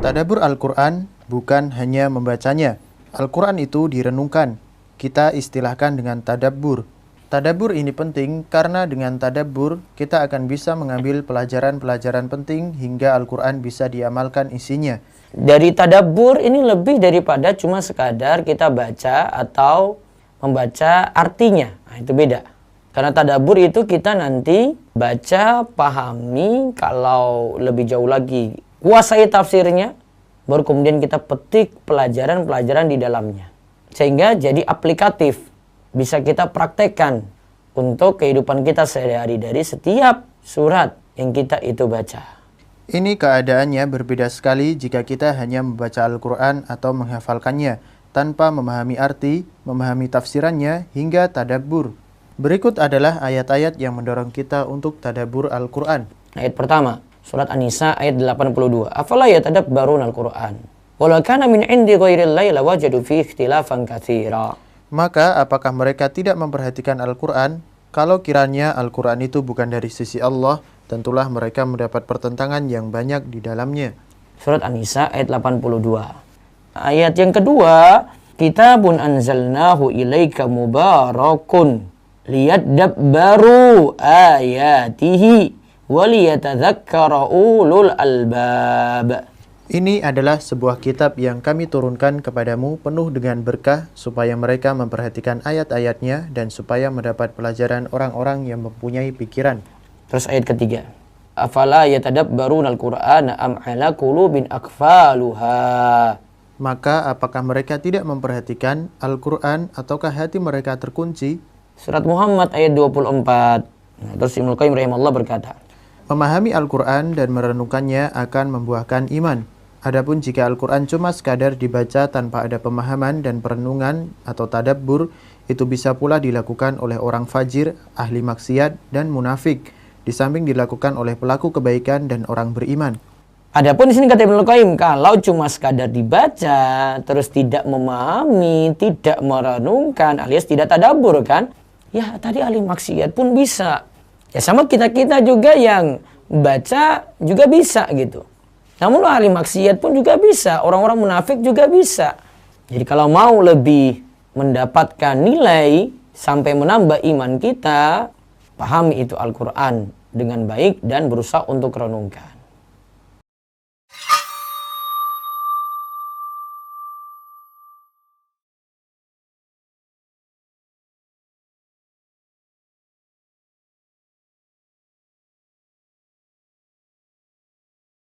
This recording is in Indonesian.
Tadabbur Al-Quran bukan hanya membacanya. Al-Quran itu direnungkan. Kita istilahkan dengan tadabbur. Tadabbur ini penting karena dengan tadabbur kita akan bisa mengambil pelajaran-pelajaran penting hingga Al-Quran bisa diamalkan isinya. Dari tadabbur ini lebih daripada cuma sekadar kita baca atau membaca artinya. Nah, itu beda. Karena tadabbur itu kita nanti baca, pahami, kalau lebih jauh lagi kuasai tafsirnya, baru kemudian kita petik pelajaran-pelajaran di dalamnya. Sehingga jadi aplikatif, bisa kita praktekkan untuk kehidupan kita sehari-hari dari setiap surat yang kita itu baca. Ini keadaannya berbeda sekali jika kita hanya membaca Al-Quran atau menghafalkannya, tanpa memahami arti, memahami tafsirannya, hingga tadabbur. Berikut adalah ayat-ayat yang mendorong kita untuk tadabbur Al-Quran. Ayat pertama. Surat An-Nisa ayat 82. Afala yatadabbarun Al-Qur'an. Walau kana min 'indi ghairillahi lawajadu fihi ikhtilafan katsira. Maka apakah mereka tidak memperhatikan Al-Quran? Kalau kiranya Al-Quran itu bukan dari sisi Allah, tentulah mereka mendapat pertentangan yang banyak di dalamnya. Surat An-Nisa ayat 82. Ayat yang kedua, Kitabun anzalnahu ilaika mubarakun liyadabbaru ayatihi waliyatadzakkara ulul albab. Ini adalah sebuah kitab yang kami turunkan kepadamu penuh dengan berkah supaya mereka memperhatikan ayat-ayatnya dan supaya mendapat pelajaran orang-orang yang mempunyai pikiran. Terus ayat ketiga. Afala yatadabbaruna al-Qur'ana am 'ala qulubin aqfaluha. Maka apakah mereka tidak memperhatikan Al-Quran ataukah hati mereka terkunci? Surat Muhammad ayat 24. Nah, terus Ibnu Qayyim rahimahullah berkata, memahami Al-Quran dan merenungkannya akan membuahkan iman. Adapun jika Al-Quran cuma sekadar dibaca tanpa ada pemahaman dan perenungan atau tadabbur, itu bisa pula dilakukan oleh orang fajir, ahli maksiat, dan munafik, di samping dilakukan oleh pelaku kebaikan dan orang beriman. Adapun di sini kata Ibnu Qayyim, kalau cuma sekadar dibaca, terus tidak memahami, tidak merenungkan, alias tidak tadabbur kan, ya tadi ahli maksiat pun bisa. Ya sama kita-kita juga yang baca juga bisa gitu. Namun ahli maksiat pun juga bisa, orang-orang munafik juga bisa. Jadi kalau mau lebih mendapatkan nilai sampai menambah iman kita, pahami itu Al-Quran dengan baik dan berusaha untuk renungkan.